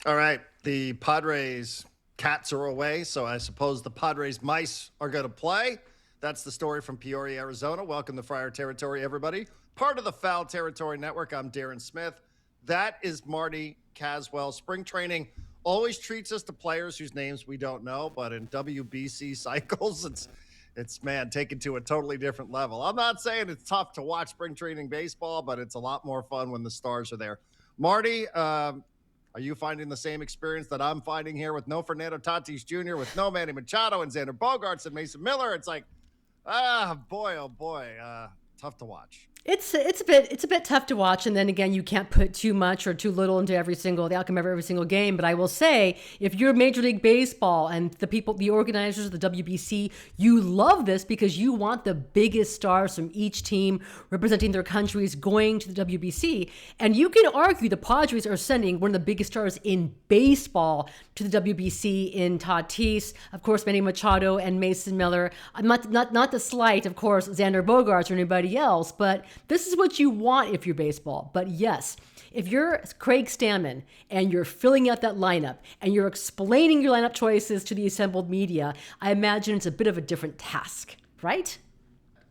All right. The Padres cats are away, so I suppose the Padres mice are going to play. That's the story from Peoria, Arizona. Welcome to Friar Territory, everybody. Part of the Foul Territory Network. I'm Darren Smith. That is Marty Caswell. Spring training always treats us to players whose names we don't know, but in WBC cycles, it's man, taken to a totally different level. I'm not saying it's tough to watch spring training baseball, but it's a lot more fun when the stars are there. Marty, are you finding the same experience that I'm finding here with no Fernando Tatis Jr., with no Manny Machado and Xander Bogaerts and Mason Miller? It's like, oh boy, tough to watch. It's a bit tough to watch, and then again, you can't put too much or too little into the outcome of every single game. But I will say, if you're Major League Baseball and the organizers of the WBC, you love this because you want the biggest stars from each team representing their countries going to the WBC. And you can argue the Padres are sending one of the biggest stars in baseball to the WBC in Tatis, of course, Manny Machado and Mason Miller. Not to slight, of course, Xander Bogaerts or anybody else, but this is what you want if you're baseball. But yes, if you're Craig Stammen and you're filling out that lineup and you're explaining your lineup choices to the assembled media, I imagine it's a bit of a different task, right?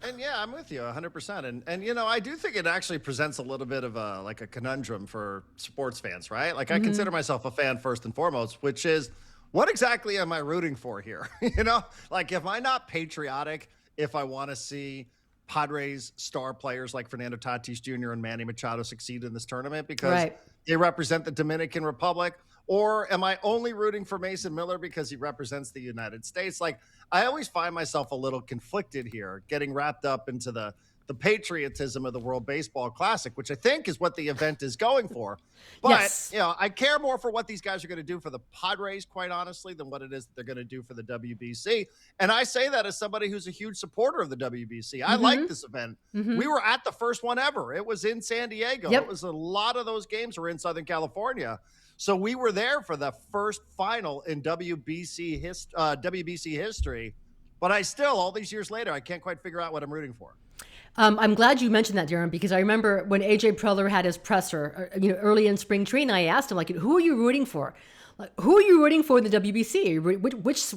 And yeah, I'm with you 100%. And you know, I do think it actually presents a little bit of a conundrum for sports fans, right? Like I consider myself a fan first and foremost, which is what exactly am I rooting for here? You know, like am I not patriotic if I want to see Padres star players like Fernando Tatis Jr. and Manny Machado succeed in this tournament because they represent the Dominican Republic? Or am I only rooting for Mason Miller because he represents the United States? Like, I always find myself a little conflicted here, getting wrapped up into the patriotism of the World Baseball Classic, which I think is what the event is going for. But, Yes. you know, I care more for what these guys are going to do for the Padres, quite honestly, than what it is that they're going to do for the WBC. And I say that as somebody who's a huge supporter of the WBC. I like this event. We were at the first one ever. It was in San Diego. Yep. It was a lot of those games were in Southern California. So we were there for the first final in WBC history. But I still, all these years later, I can't quite figure out what I'm rooting for. I'm glad you mentioned that, Darren, because I remember when AJ Preller had his presser, early in spring training, I asked him, like, who are you rooting for? Like, who are you rooting for in the WBC?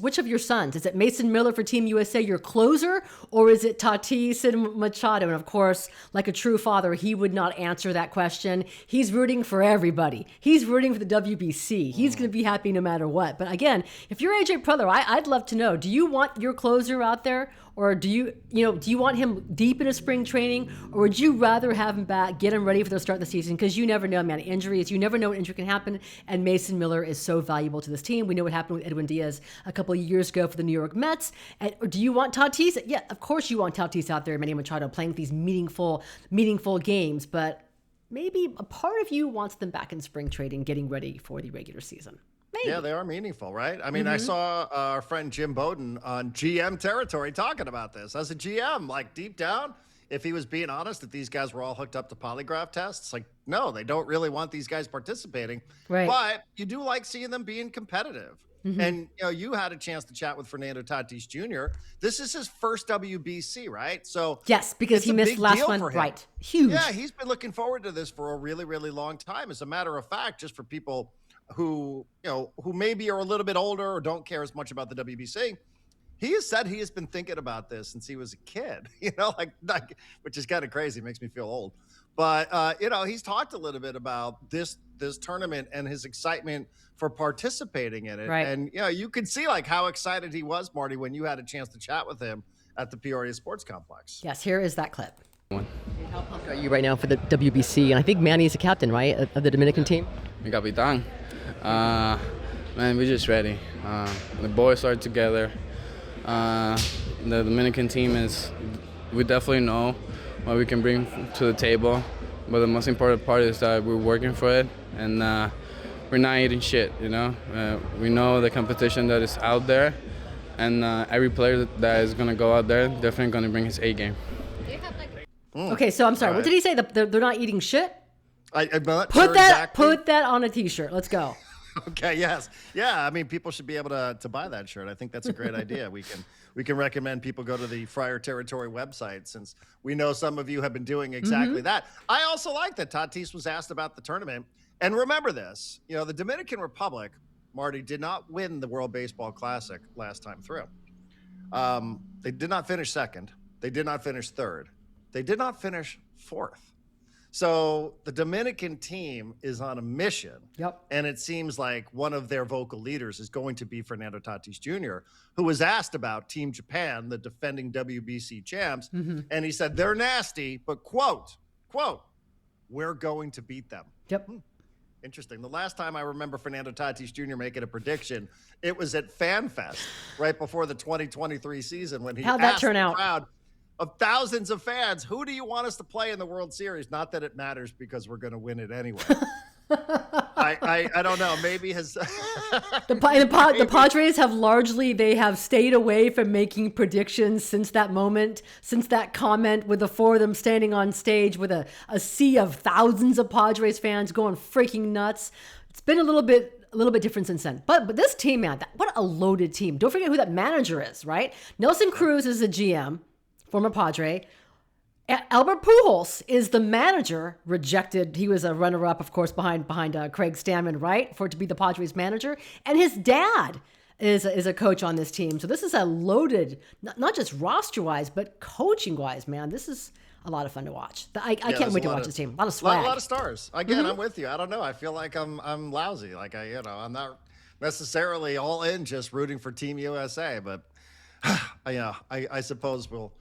Which of your sons? Is it Mason Miller for Team USA, your closer, or is it Tatis and Machado? And of course, like a true father, he would not answer that question. He's rooting for everybody. He's rooting for the WBC. He's going to be happy no matter what. But again, if you're AJ Preller, I'd love to know, do you want your closer out there? Or do you want him deep into spring training, or would you rather have him back, get him ready for the start of the season? Because you never know, man. Injuries, you never know what injury can happen. And Mason Miller is so valuable to this team. We know what happened with Edwin Diaz a couple of years ago for the New York Mets. Or do you want Tatis? Yeah, of course you want Tatis out there, Manny Machado, playing these meaningful games. But maybe a part of you wants them back in spring training, getting ready for the regular season. Maybe. Yeah, they are meaningful, right? I mean, I saw our friend Jim Bowden on GM Territory talking about this. As a GM, like deep down, if he was being honest that these guys were all hooked up to polygraph tests, like, no, they don't really want these guys participating. Right. But you do like seeing them being competitive. And, you know, you had a chance to chat with Fernando Tatis Jr. This is his first WBC, right? So yes, because he missed the last one. Right. Huge. Yeah, he's been looking forward to this for a really, really long time. As a matter of fact, just for people who maybe are a little bit older or don't care as much about the WBC, he has said he has been thinking about this since he was a kid, like which is kind of crazy. Makes me feel old. But, he's talked a little bit about this tournament and his excitement for participating in it. Right. And, you could see like how excited he was, Marty, when you had a chance to chat with him at the Peoria Sports Complex. Yes, here is that clip. How pumped are you right now for the WBC? And I think Manny's the captain, right, of the Dominican team? Mi capitán. Man, we're just ready. The boys are together. The Dominican team we definitely know what we can bring to the table, but the most important part is that we're working for it, and we're not eating shit, we know the competition that is out there, and every player that is going to go out there definitely going to bring his A game. Okay, so I'm sorry, what did he say? They're not eating shit? I'm not Put sure that exactly. Put that on a t-shirt. Let's go. Okay, yes. Yeah, I mean, people should be able to buy that shirt. I think that's a great idea. We can recommend people go to the Friar Territory website, since we know some of you have been doing exactly that. I also like that Tatis was asked about the tournament, And remember this, the Dominican Republic, Marty, did not win the World Baseball Classic last time through. They did not finish second. They did not finish third. They did not finish fourth. So the Dominican team is on a mission. Yep. And it seems like one of their vocal leaders is going to be Fernando Tatis Jr., who was asked about Team Japan, the defending WBC champs. Mm-hmm. And he said, they're nasty, but quote, we're going to beat them. Yep. Interesting. The last time I remember Fernando Tatis Jr. making a prediction, it was at FanFest right before the 2023 season when he How'd that asked turn the out? crowd of thousands of fans, who do you want us to play in the World Series? Not that it matters because we're going to win it anyway. I don't know. Maybe the Padres have largely stayed away from making predictions since that moment, since that comment with the four of them standing on stage with a sea of thousands of Padres fans going freaking nuts. It's been a little bit different since then. But this team, man, what a loaded team. Don't forget who that manager is, right? Nelson Cruz is the GM, former Padre. Albert Pujols is the manager, rejected. He was a runner-up, of course, behind Craig Stammen, right, for it to be the Padres manager. And his dad is a coach on this team. So this is a loaded, not just roster-wise, but coaching-wise, man. This is a lot of fun to watch. I can't wait to watch this team. A lot of swag. A lot of stars. Again, I'm with you. I don't know. I feel like I'm lousy. Like I'm not necessarily all in just rooting for Team USA, but I suppose we'll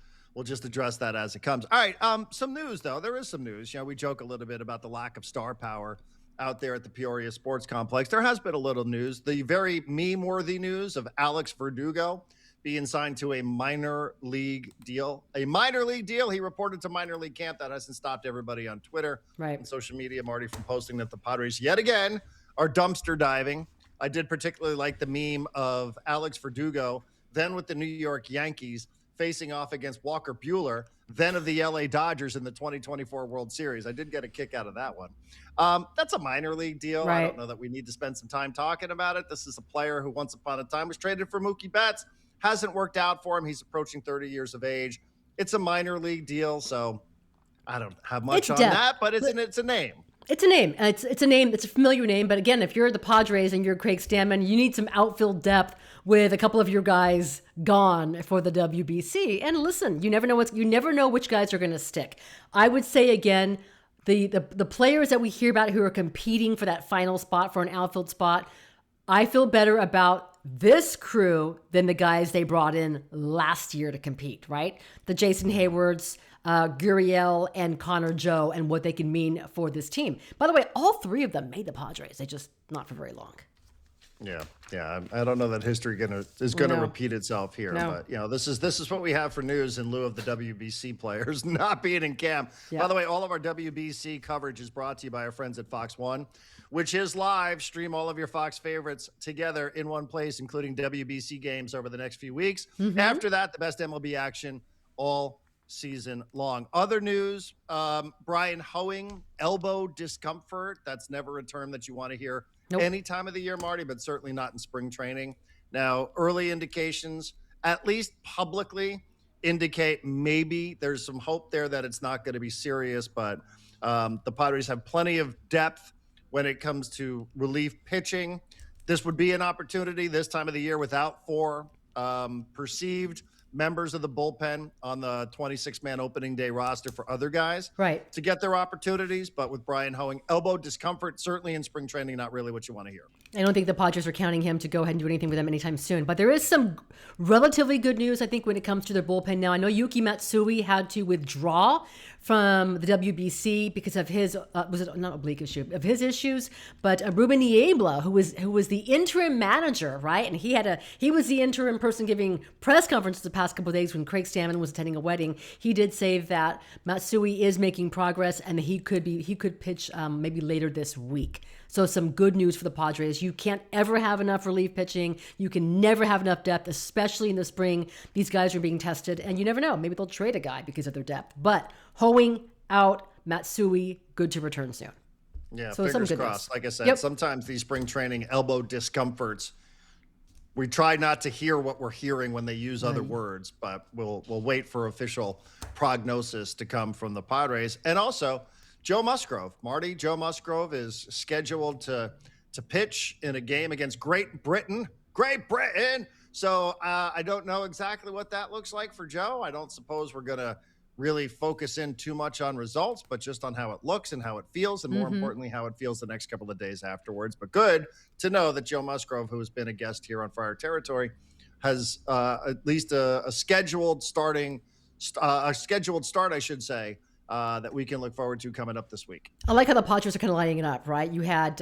just address that as it comes. All right. Some news, though. There is some news. We joke a little bit about the lack of star power out there at the Peoria Sports Complex. There has been a little news. The very meme-worthy news of Alex Verdugo being signed to a minor league deal. A minor league deal. He reported to minor league camp. That hasn't stopped everybody on Twitter and social media, Marty, from posting that the Padres, yet again, are dumpster diving. I did particularly like the meme of Alex Verdugo, then with the New York Yankees, facing off against Walker Buehler, then of the LA Dodgers in the 2024 World Series. I did get a kick out of that one. That's a minor league deal. Right. I don't know that we need to spend some time talking about it. This is a player who once upon a time was traded for Mookie Betts. Hasn't worked out for him. He's approaching 30 years of age. It's a minor league deal, so I don't have much on that, but it's a name. It's a name. It's a name. It's a familiar name. But again, if you're the Padres and you're Craig Stammen, you need some outfield depth with a couple of your guys gone for the WBC. And listen, you never know which guys are going to stick. I would say again, the players that we hear about who are competing for that final spot, for an outfield spot, I feel better about this crew than the guys they brought in last year to compete, right? The Jason Haywards, Gurriel, and Connor Joe, and what they can mean for this team. By the way, all three of them made the Padres. They just not for very long. Yeah. I don't know that history is gonna repeat itself here, but this is what we have for news in lieu of the WBC players not being in camp. Yeah. By the way, all of our WBC coverage is brought to you by our friends at Fox One, which is live. Stream all of your Fox favorites together in one place, including WBC games over the next few weeks. Mm-hmm. After that, the best MLB action all season long. Other news, Brian Hoeing, elbow discomfort. That's never a term that you want to hear any time of the year, Marty, but certainly not in spring training. Now, early indications, at least publicly, indicate maybe there's some hope there that it's not going to be serious, but the Padres have plenty of depth when it comes to relief pitching. This would be an opportunity this time of the year without four perceived members of the bullpen on the 26-man opening day roster for other guys to get their opportunities. But with Brian Hoeing, elbow discomfort, certainly in spring training, not really what you want to hear. I don't think the Padres are counting him to go ahead and do anything with them anytime soon. But there is some relatively good news, I think, when it comes to their bullpen now. I know Yuki Matsui had to withdraw from the WBC because of his, was it not oblique issue, of his issues, but Ruben Niebla, who was the interim manager, right? And he was the interim person giving press conferences the past couple of days when Craig Stammen was attending a wedding. He did say that Matsui is making progress and he could pitch maybe later this week. So some good news for the Padres. You can't ever have enough relief pitching. You can never have enough depth, especially in the spring. These guys are being tested, and you never know. Maybe they'll trade a guy because of their depth. But Hoeing out, Matsui good to return soon. Yeah, so fingers crossed. Like I said, sometimes these spring training elbow discomforts, we try not to hear what we're hearing when they use other words, but we'll wait for official prognosis to come from the Padres. And also, Joe Musgrove. Marty, Joe Musgrove is scheduled to pitch in a game against Great Britain. Great Britain! So I don't know exactly what that looks like for Joe. I don't suppose we're going to really focus in too much on results, but just on how it looks and how it feels, and more importantly, how it feels the next couple of days afterwards. But good to know that Joe Musgrove, who has been a guest here on Friar Territory, has at least a scheduled start, I should say, that we can look forward to coming up this week. I like how the Padres are kind of lining it up, right? You had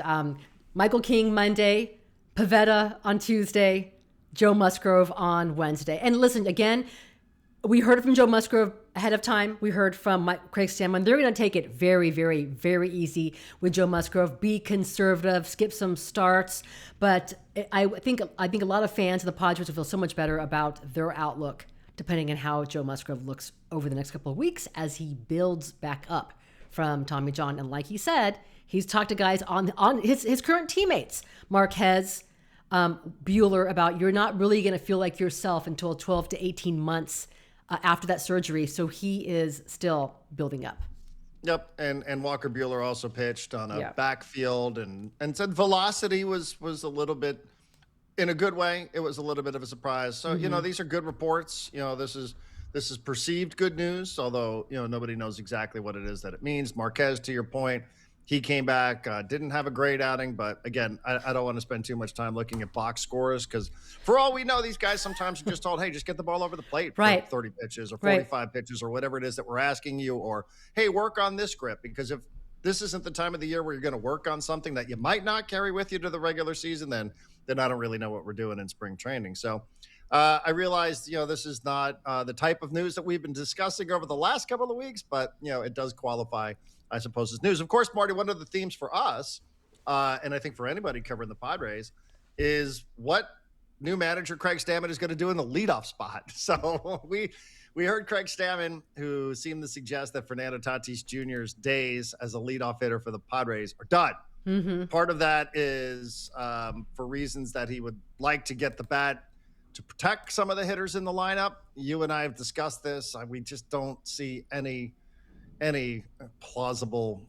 Michael King Monday, Pivetta on Tuesday, Joe Musgrove on Wednesday. And listen, again, we heard from Joe Musgrove ahead of time. We heard from Craig Stammen. They're going to take it very, very, very easy with Joe Musgrove. Be conservative, skip some starts. But I think a lot of fans of the Padres will feel so much better about their outlook, depending on how Joe Musgrove looks over the next couple of weeks as he builds back up from Tommy John. And like he said, he's talked to guys on his current teammates, Marquez, Buehler, about you're not really going to feel like yourself until 12 to 18 months after that surgery. So he is still building up. Yep, and Walker Buehler also pitched on a backfield and said velocity was a little bit, in a good way, it was a little bit of a surprise. So, these are good reports. This is perceived good news, although, nobody knows exactly what it is that it means. Marquez, to your point, he came back, didn't have a great outing, but again, I don't want to spend too much time looking at box scores because for all we know, these guys sometimes are just told, hey, just get the ball over the plate for 30 pitches or 45 pitches or whatever it is that we're asking you, or, hey, work on this grip, because if this isn't the time of the year where you're going to work on something that you might not carry with you to the regular season, then I don't really know what we're doing in spring training. So I realized, this is not the type of news that we've been discussing over the last couple of weeks, but, it does qualify, I suppose, as news. Of course, Marty, one of the themes for us, and I think for anybody covering the Padres, is what new manager Craig Stammen is going to do in the leadoff spot. So we heard Craig Stammen, who seemed to suggest that Fernando Tatis Jr.'s days as a leadoff hitter for the Padres are done. Mm-hmm. Part of that is for reasons that he would like to get the bat to protect some of the hitters in the lineup. You and I have discussed this. We just don't see any plausible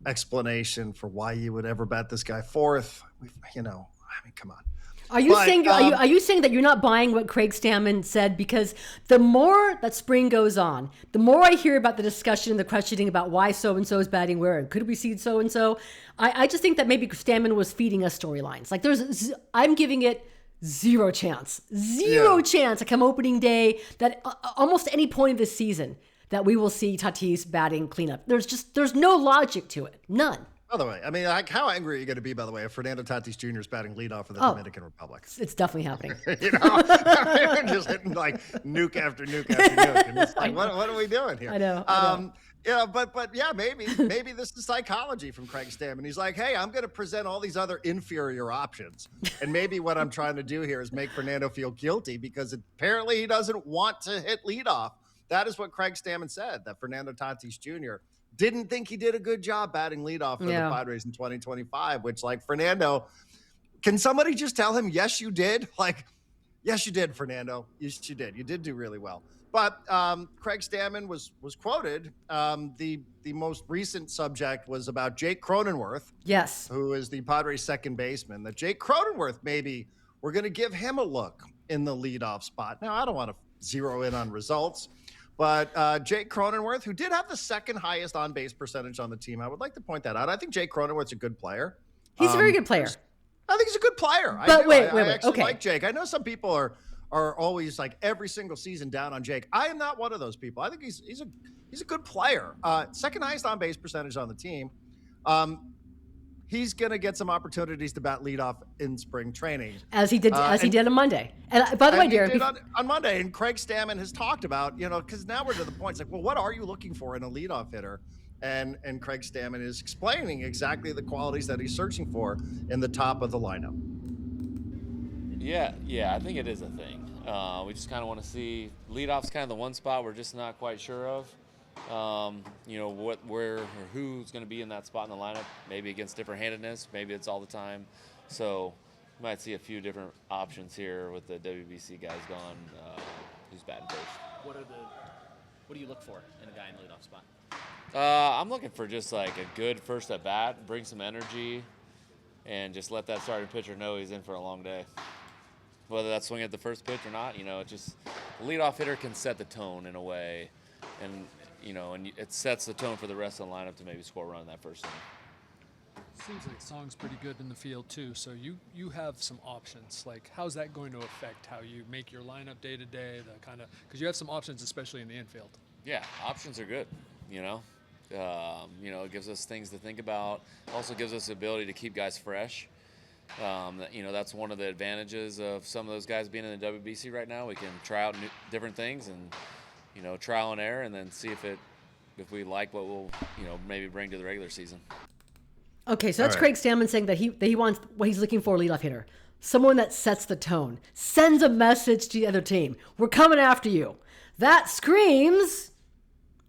explanation for why you would ever bat this guy fourth. Come on. Are you saying that you're not buying what Craig Stammen said? Because the more that spring goes on, the more I hear about the discussion, the questioning about why so-and-so is batting where, and could we see so-and-so? I just think that maybe Stammen was feeding us storylines. Like I'm giving it zero chance to come opening day that almost any point of this season that we will see Tatis batting cleanup. There's no logic to it. None. By the way, I mean, like, how angry are you going to be, by the way, if Fernando Tatis Jr. is batting leadoff for the Dominican Republic? It's definitely happening. Just hitting like nuke after nuke after nuke. And it's like, what are we doing here? I know. But maybe this is psychology from Craig Stammen. He's like, hey, I'm going to present all these other inferior options. And maybe what I'm trying to do here is make Fernando feel guilty because apparently he doesn't want to hit leadoff. That is what Craig Stammen said, that Fernando Tatis Jr. didn't think he did a good job batting leadoff for the Padres in 2025, which, like, Fernando, can somebody just tell him, yes, you did? Like, yes, you did, Fernando. Yes, you did. You did do really well. But Craig Stammen was quoted. The most recent subject was about Jake Cronenworth. Yes. Who is the Padres second baseman. That Jake Cronenworth, maybe we're going to give him a look in the leadoff spot. Now, I don't want to zero in on results. But Jake Cronenworth, who did have the second highest on-base percentage on the team, I would like to point that out. I think Jake Cronenworth's a good player. He's a very good player. I think he's a good player. But wait. I actually Okay. like Jake. I know some people are always like every single season down on Jake. I am not one of those people. I think he's a good player. Second highest on-base percentage on the team. He's going to get some opportunities to bat leadoff in spring training. As he did on Monday. And by the way, Darren, on Monday, and Craig Stammen has talked about, because now we're to the point, it's like, well, what are you looking for in a leadoff hitter? And Craig Stammen is explaining exactly the qualities that he's searching for in the top of the lineup. Yeah, I think it is a thing. We just kind of want to see leadoff's kind of the one spot we're just not quite sure of. Where or who's going to be in that spot in the lineup, maybe against different handedness, maybe it's all the time. So you might see a few different options here with the WBC guys gone, who's batting first. What do you look for in a guy in the leadoff spot? I'm looking for just like a good first at bat, bring some energy, and just let that starting pitcher know he's in for a long day. Whether that's swing at the first pitch or not, it just the leadoff hitter can set the tone in a way, and it sets the tone for the rest of the lineup to maybe score a run in that first inning. Seems like Song's pretty good in the field too, so you have some options. Like, how's that going to affect how you make your lineup day to day? Because you have some options, especially in the infield. Yeah, options are good. It gives us things to think about. Also gives us the ability to keep guys fresh. That's one of the advantages of some of those guys being in the WBC right now. We can try out different things and, trial and error, and then see if we like what we'll, maybe bring to the regular season. Okay, so that's Craig Stammen saying that he wants what he's looking for a leadoff hitter. Someone that sets the tone, sends a message to the other team. We're coming after you. That screams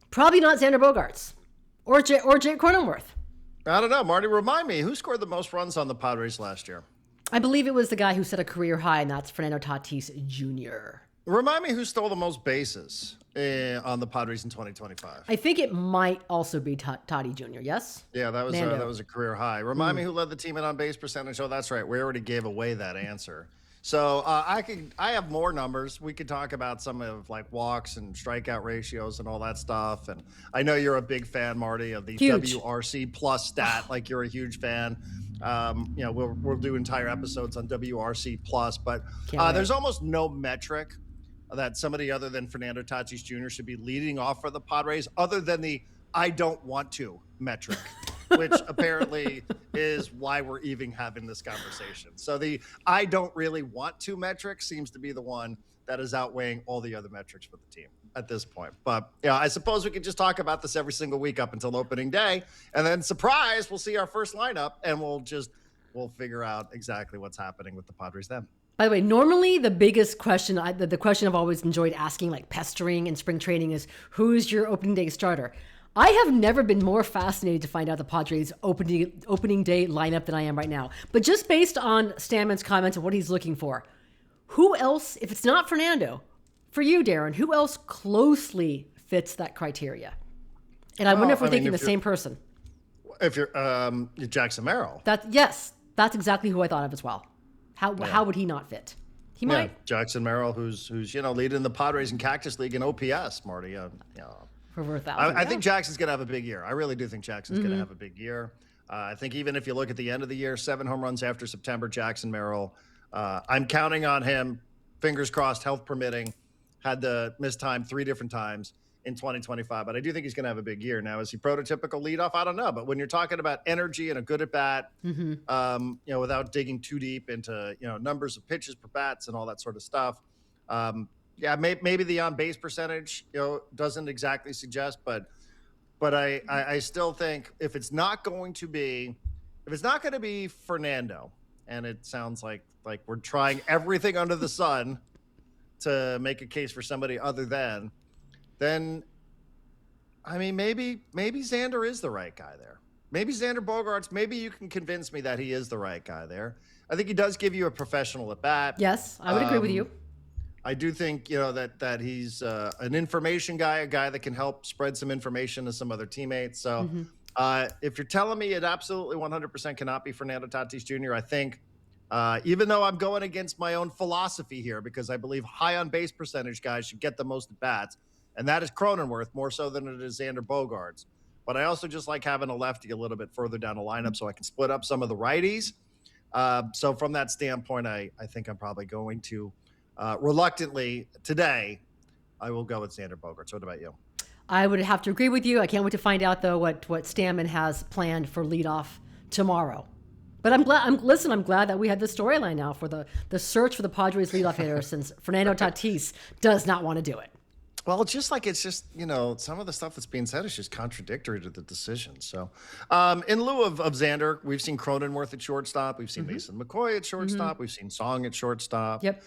probably not Xander Bogaerts or Jake Cronenworth. I don't know. Marty, remind me, who scored the most runs on the Padres last year? I believe it was the guy who set a career high, and that's Fernando Tatis Jr. Remind me who stole the most bases on the Padres in 2025. I think it might also be Toddy Jr., yes? Yeah, that was a career high. Remind me who led the team in on-base percentage. Oh, that's right. We already gave away that answer. So I have more numbers. We could talk about some of like walks and strikeout ratios and all that stuff. And I know you're a big fan, Marty, of the Huge. WRC plus stat. Like you're a huge fan. We'll do entire episodes on WRC plus, but there's almost no metric that somebody other than Fernando Tatis Jr. should be leading off for the Padres, other than the "I don't want to" metric. Which apparently is why we're even having this conversation. So the "I don't really want to" metric seems to be the one that is outweighing all the other metrics for the team at this point. But I suppose we could just talk about this every single week up until opening day, and then surprise, we'll see our first lineup, and we'll figure out exactly what's happening with the Padres then. By the way, normally the biggest question, the question I've always enjoyed asking, like pestering in spring training, is who's your opening day starter? I have never been more fascinated to find out the Padres' opening day lineup than I am right now. But just based on Stammen's comments and what he's looking for, who else, if it's not Fernando, for you, Darren, who else closely fits that criteria? And I wonder if we're thinking the same person. If you're Jackson Merrill. That's exactly who I thought of as well. How would he not fit? He might. Jackson Merrill, who's leading the Padres in Cactus League in OPS, Marty. For over 1,000. I think Jackson's going to have a big year. I really do think Jackson's going to have a big year. I think even if you look at the end of the year, 7 home runs after September, Jackson Merrill, I'm counting on him, fingers crossed, health permitting, had to miss time 3 different times in 2025. But I do think he's going to have a big year. Now, is he prototypical leadoff? I don't know. But when you're talking about energy and a good at bat, without digging too deep into, numbers of pitches per bats and all that sort of stuff, maybe the on-base percentage, doesn't exactly suggest, but I still think if it's not going to be Fernando, and it sounds like we're trying everything under the sun to make a case for somebody other than, then maybe Xander is the right guy there. Maybe Xander Bogaerts. Maybe you can convince me that he is the right guy there. I think he does give you a professional at bat. Yes, I would agree with you. I do think, that he's an information guy, a guy that can help spread some information to some other teammates. So if you're telling me it absolutely 100% cannot be Fernando Tatis Jr., I think even though I'm going against my own philosophy here, because I believe high on base percentage guys should get the most at bats, and that is Cronenworth more so than it is Xander Bogaerts. But I also just like having a lefty a little bit further down the lineup so I can split up some of the righties. So from that standpoint, I think I'm probably going to reluctantly today, I will go with Xander Bogaerts. What about you? I would have to agree with you. I can't wait to find out though what Stammen has planned for leadoff tomorrow. But I'm glad that we had the storyline now for the search for the Padres leadoff hitter since Fernando Tatis does not want to do it. Well, it's just some of the stuff that's being said is just contradictory to the decision. So in lieu of Xander, we've seen Cronenworth at shortstop. We've seen Mason McCoy at shortstop. We've seen Song at shortstop. Yep.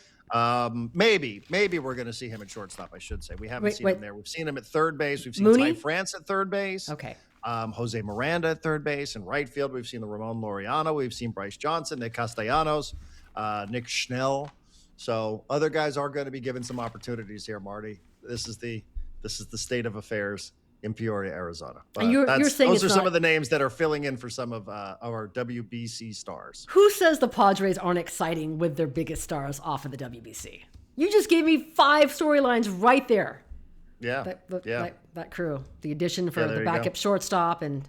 Maybe we're going to see him at shortstop, I should say. We haven't seen him there. We've seen him at third base. We've seen Mooney? Ty France at third base. Okay. Jose Miranda at third base. And right field, we've seen the Ramon Laureano. We've seen Bryce Johnson, Nick Castellanos, Nick Schnell. So other guys are going to be given some opportunities here, Marty. This is the state of affairs in Peoria, Arizona. But And you're saying those it's are some not- of the names that are filling in for some of our WBC stars. Who says the Padres aren't exciting with their biggest stars off of the WBC? You just gave me 5 storylines right there. Yeah, That crew, the addition for Yeah, there the you backup go. shortstop and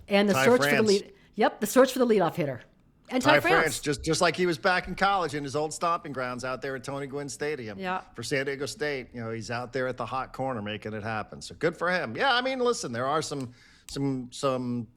the Ty search for the France. lead. Yep, the search for the leadoff hitter. And Ty France. just like he was back in college in his old stomping grounds out there at Tony Gwynn Stadium Yeah. for San Diego State. You know, he's out there at the hot corner making it happen. So good for him. Yeah, I mean, listen, there are some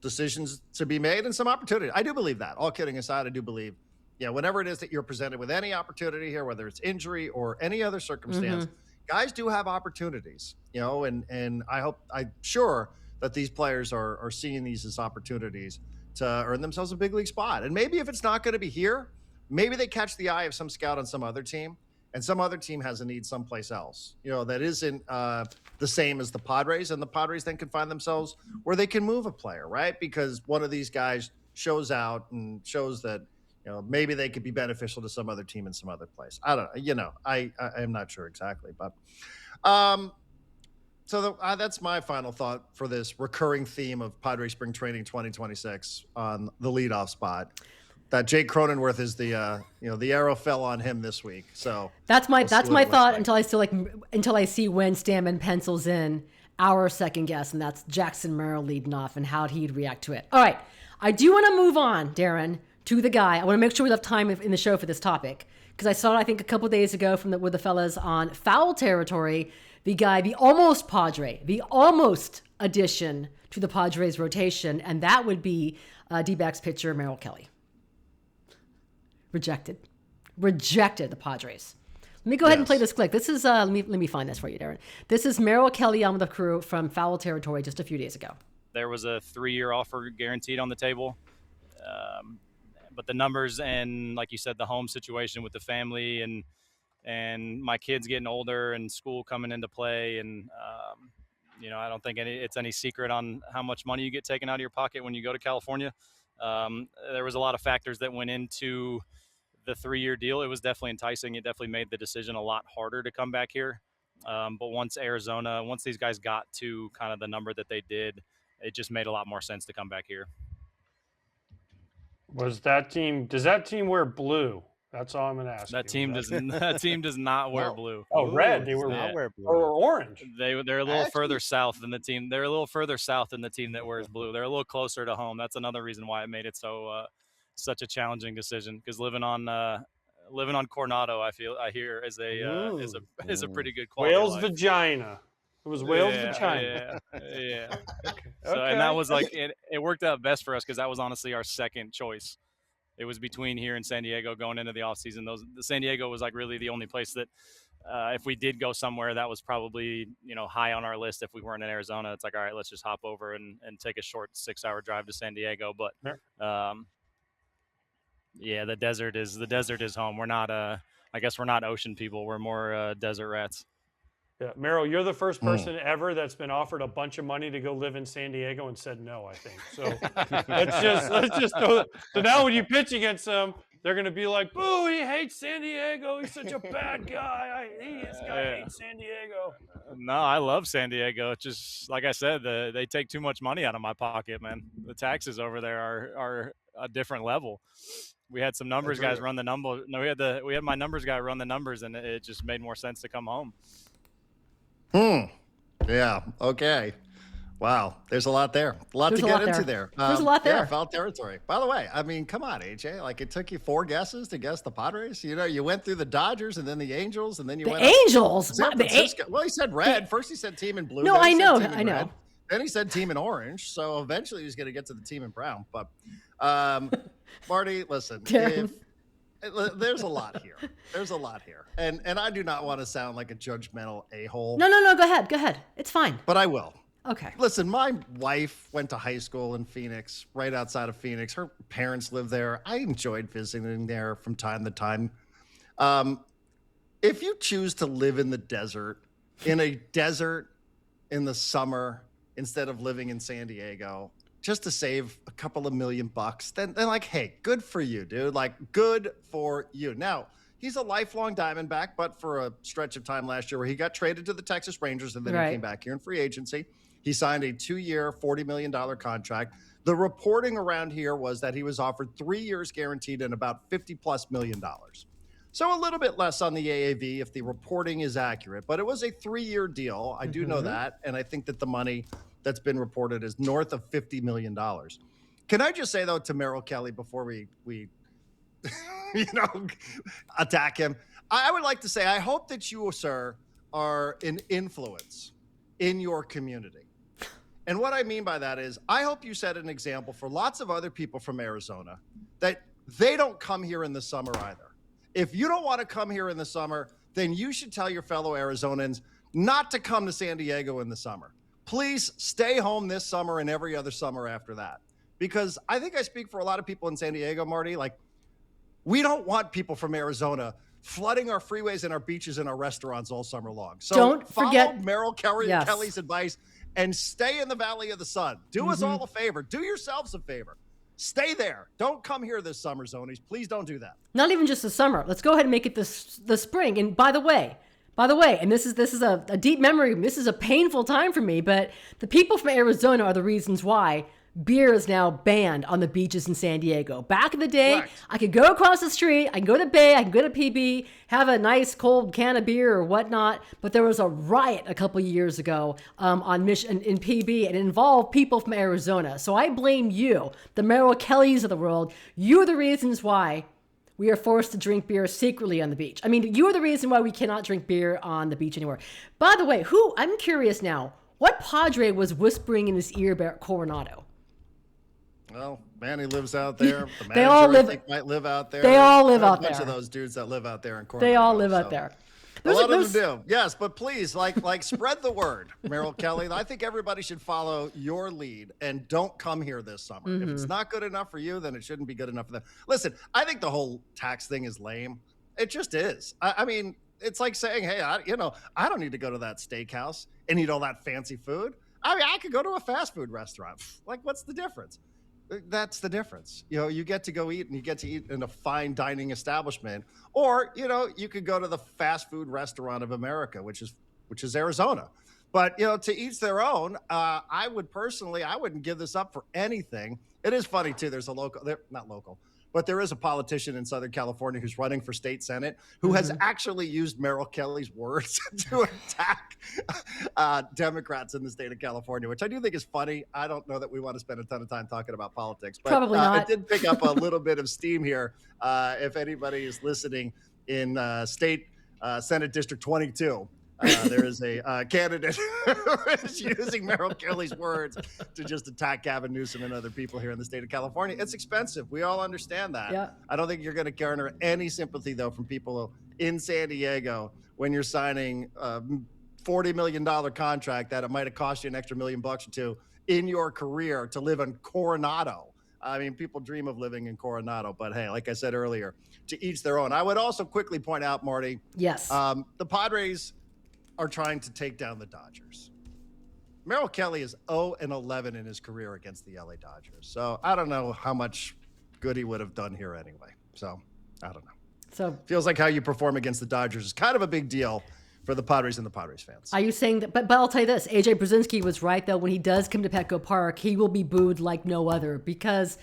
decisions to be made and some opportunity. I do believe that. All kidding aside, I do believe, whenever it is that you're presented with any opportunity here, whether it's injury or any other circumstance, guys do have opportunities, and I'm sure that these players are seeing these as opportunities to earn themselves a big league spot. And maybe if it's not going to be here, maybe they catch the eye of some scout on some other team, and some other team has a need someplace else, that isn't the same as the Padres, and the Padres then can find themselves where they can move a player, right? Because one of these guys shows out and shows that, maybe they could be beneficial to some other team in some other place. I don't know. I'm not sure exactly, but so that's my final thought for this recurring theme of Padres Spring Training 2026 on the leadoff spot. That Jake Cronenworth is the arrow fell on him this week. So that's my thought like. until I see when Stammen pencils in our second guess, and that's Jackson Merrill leading off and how he'd react to it. All right, I do want to move on, Darren, to the guy. I want to make sure we have time in the show for this topic because I saw it, I think, a couple days ago with the fellas on Foul Territory. The guy, the almost Padre, the almost addition to the Padres rotation, and that would be D-backs pitcher Merrill Kelly. Rejected the Padres. Let me go ahead and play this clip. This is let me find this for you, Darren. This is Merrill Kelly on with the crew from Foul Territory just a few days ago. There was a 3-year offer guaranteed on the table, but the numbers and, like you said, the home situation with the family and my kids getting older and school coming into play, and I don't think it's any secret on how much money you get taken out of your pocket when you go to California. There was a lot of factors that went into the 3-year deal. It was definitely enticing. It definitely made the decision a lot harder to come back here. But once these guys got to kind of the number that they did, it just made a lot more sense to come back here. Does that team wear blue? That's all I'm going to ask. That team does not wear blue. Oh, red. They were not wear blue. Or orange. They're a little further south than the team. They're a little further south than the team that wears blue. They're a little closer to home. That's another reason why it made it such a challenging decision, because living on Coronado, I hear is a pretty good quality. Whale's life. Vagina. It was Whale's Vagina. Yeah. So and that was like it worked out best for us because that was honestly our second choice. It was between here and San Diego going into the offseason. The San Diego was like really the only place that if we did go somewhere, that was probably, high on our list. If we weren't in Arizona, it's like, all right, let's just hop over and take a short 6-hour drive to San Diego. But the desert is home. We're not I guess we're not ocean people. We're more desert rats. Yeah, Merrill, you're the first person ever that's been offered a bunch of money to go live in San Diego and said no, I think. So let's just go. So now when you pitch against them, they're going to be like, boo, he hates San Diego. He's such a bad guy. This guy hates San Diego. No, I love San Diego. It's just, like I said, they take too much money out of my pocket, man. The taxes over there are a different level. We had some numbers guys run the number. No, we had my numbers guy run the numbers, and it just made more sense to come home. Yeah. Okay. Wow. There's a lot there. There's to get into there. There's a lot there. Yeah, Foul Territory. By the way, I mean, come on, AJ. Like, it took you 4 guesses to guess the Padres. You went through the Dodgers and then the Angels and then you went Angels. San Francisco. Well, he said red. First he said team in blue. No, then I he said know. team in I know. red. Then he said team in orange. So eventually he's going to get to the team in brown. But Marty, listen, there's a lot here. There's a lot here. And I do not want to sound like a judgmental a-hole. No. Go ahead. It's fine. But I will. Okay. Listen, my wife went to high school in Phoenix, right outside of Phoenix. Her parents live there. I enjoyed visiting there from time to time. If you choose to live in the desert, in the summer, instead of living in San Diego, just to save a couple of $1,000,000, then like, hey, good for you, dude. Like, good for you. Now, he's a lifelong Diamondback, but for a stretch of time last year where he got traded to the Texas Rangers and then he came back here in free agency. He signed a 2-year, $40 million contract. The reporting around here was that he was offered 3 years guaranteed and about $50+ million. So a little bit less on the AAV if the reporting is accurate, but it was a 3-year deal. I do know that. And I think that the money that's been reported is north of $50 million. Can I just say, though, to Merrill Kelly before we attack him, I would like to say, I hope that you, sir, are an influence in your community. And what I mean by that is I hope you set an example for lots of other people from Arizona that they don't come here in the summer either. If you don't want to come here in the summer, then you should tell your fellow Arizonans not to come to San Diego in the summer. Please stay home this summer and every other summer after that. Because I think I speak for a lot of people in San Diego, Marty. Like, we don't want people from Arizona flooding our freeways and our beaches and our restaurants all summer long. So don't forget Merrill Kelly's advice and stay in the Valley of the Sun. Do us all a favor. Do yourselves a favor. Stay there. Don't come here this summer, Zonies. Please don't do that. Not even just the summer. Let's go ahead and make it the spring. And by the way, and this is a deep memory. This is a painful time for me, but the people from Arizona are the reasons why beer is now banned on the beaches in San Diego. Back in the day, Correct. I could go across the street, I can go to Bay, I can go to PB, have a nice cold can of beer or whatnot. But there was a riot a couple years ago on Mission in PB, and it involved people from Arizona. So I blame you, the Merrill Kellys of the world. You're the reasons why we are forced to drink beer secretly on the beach. I mean, you are the reason why we cannot drink beer on the beach anymore. By the way, I'm curious now, what Padre was whispering in his ear about Coronado? Well, Manny lives out there. The They all manager, I live- think, might live out there. they all live There are out a bunch there. of those dudes that live out there in Coronado. They all live out there. A lot of them do. Yes, but please, like spread the word, Merrill Kelly. I think everybody should follow your lead and don't come here this summer. If it's not good enough for you, then it shouldn't be good enough for them. Listen, I think the whole tax thing is lame. It just is. I mean, it's like saying, hey, I don't need to go to that steakhouse and eat all that fancy food. I mean, I could go to a fast food restaurant. Like, what's the difference? That's the difference. You get to go eat, and you get to eat in a fine dining establishment, or you could go to the fast food restaurant of America, which is Arizona. But to each their own. I wouldn't give this up for anything. It is funny too. There's not local, but there is a politician in Southern California who's running for state senate who has actually used Merrill Kelly's words to attack Democrats in the state of California, which I do think is funny. I don't know that we want to spend a ton of time talking about politics, but Probably not. it did pick up a little bit of steam here. If anybody is listening in state Senate District 22, there is a candidate who is using Merrill Kelly's words to just attack Gavin Newsom and other people here in the state of California. It's expensive. We all understand that. Yeah. I don't think you're going to garner any sympathy, though, from people in San Diego when you're signing a $40 million contract that it might have cost you an extra $1 million or two in your career to live in Coronado. I mean, people dream of living in Coronado, but hey, like I said earlier, to each their own. I would also quickly point out, Marty, Yes. the Padres are trying to take down the Dodgers. Merrill Kelly is 0-11 in his career against the LA Dodgers. So I don't know how much good he would have done here anyway. So I don't know. So Feels like how you perform against the Dodgers is kind of a big deal for the Padres and the Padres fans. are you saying that? But I'll tell you this: AJ Brzezinski was right, though. When he does come to Petco Park, he will be booed like no other, because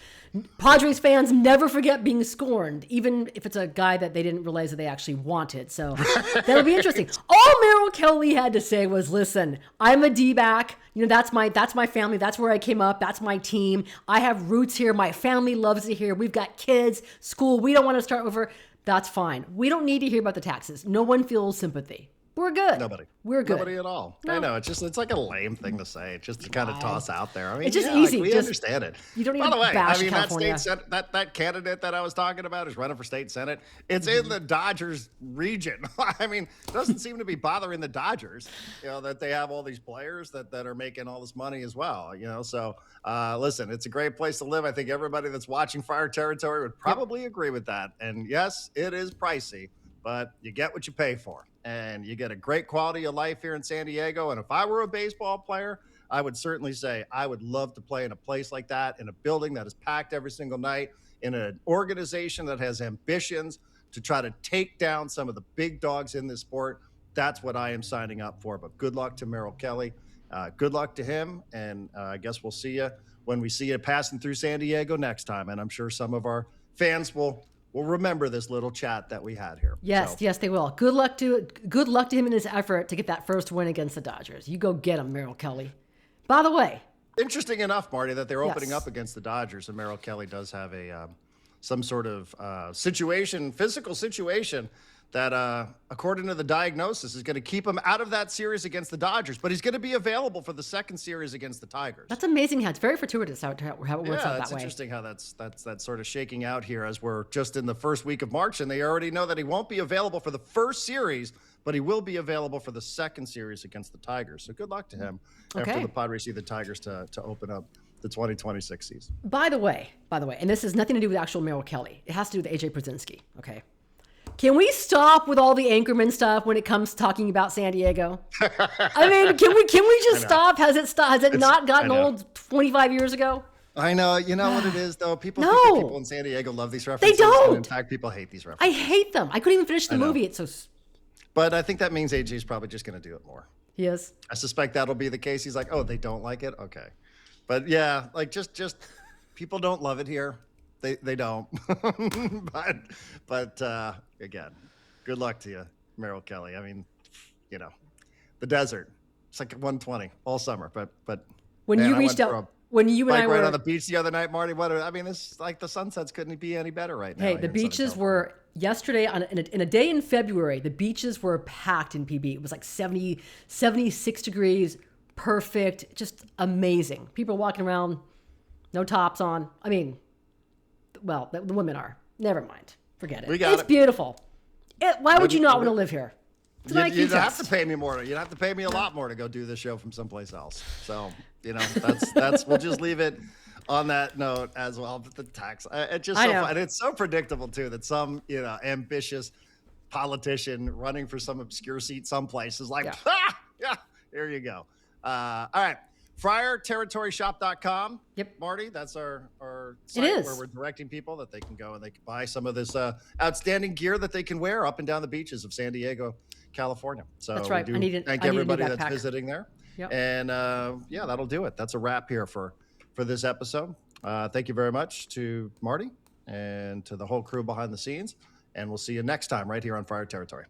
Padres fans never forget being scorned, even if it's a guy that they didn't realize that they actually wanted. So that'll be interesting. All Merrill Kelly had to say was, "Listen, I'm a D-back. That's my family. That's where I came up. That's my team. I have roots here. My family loves it here. We've got kids, school. We don't want to start over. That's fine. We don't need to hear about the taxes. No one feels sympathy. We're good. Nobody. We're good. Nobody at all. No. I know. It's like a lame thing to say. It's just to kind of toss out there. I mean, It's just yeah, easy. Like, we Just- understand it. you don't By even the way, bash I mean, California. that candidate that I was talking about is running for state senate. It's in the Dodgers region. I mean, it doesn't seem to be bothering the Dodgers, that they have all these players that are making all this money as well. So listen, it's a great place to live. I think everybody that's watching Friar Territory would probably agree with that. And yes, it is pricey, but you get what you pay for. And you get a great quality of life here in San Diego. And if I were a baseball player, I would certainly say I would love to play in a place like that, in a building that is packed every single night, in an organization that has ambitions to try to take down some of the big dogs in this sport. That's what I am signing up for. But good luck to Merrill Kelly good luck to him, and I guess we'll see you when we see you passing through San Diego next time. And I'm sure some of our fans will remember this little chat that we had here. Yes, yes, they will. Good luck to him in his effort to get that first win against the Dodgers. You go get him, Merrill Kelly. By the way, interesting enough, Marty, that they're opening up against the Dodgers, and Merrill Kelly does have a some sort of physical situation that, according to the diagnosis, is going to keep him out of that series against the Dodgers. But he's going to be available for the second series against the Tigers. That's amazing how it's very fortuitous how it works out that way. Yeah, it's interesting how that's sort of shaking out here as we're just in the first week of March, and they already know that he won't be available for the first series, but he will be available for the second series against the Tigers. So good luck to him after the Padres see the Tigers to open up the 2026 season. By the way, and this has nothing to do with actual Merrill Kelly. It has to do with AJ Preller, okay? Can we stop with all the Anchorman stuff when it comes to talking about San Diego? I mean, can we just stop? Has it not gotten old 25 years ago? I know. You know what it is, though? People think that people in San Diego love these references. They don't. And in fact, people hate these references. I hate them. I couldn't even finish the movie. It's so... But I think that means AJ's probably just going to do it more. He is. I suspect that'll be the case. He's like, oh, they don't like it? Okay. But yeah, like just people don't love it here. They don't. but again, good luck to you, Merrill Kelly. I mean, you know, the desert. It's like 120 all summer. But when you reached out, when you and I were right on the beach the other night, Marty. This like the sunsets couldn't be any better right now. Hey, the beaches were yesterday in a day in February. The beaches were packed in PB. It was like 70, 76 degrees. Perfect, just amazing. People walking around, no tops on. I mean, well, the women are. Never mind. Forget it. It's beautiful. Why would you not want to live here? You'd have to pay me more. You'd have to pay me a lot more to go do this show from someplace else. So, you know, that's we'll just leave it on that note as well. But the tax, it's just so fun. And it's so predictable, too, that some, you know, ambitious politician running for some obscure seat someplace is like, here you go. All right. FriarTerritoryShop.com. Yep. Marty, that's our site where we're directing people that they can go and they can buy some of this outstanding gear that they can wear up and down the beaches of San Diego, California. So that's right. Thank everybody that's backpack. visiting there. Yep. And that'll do it. That's a wrap here for this episode. Thank you very much to Marty and to the whole crew behind the scenes. And we'll see you next time right here on Friar Territory.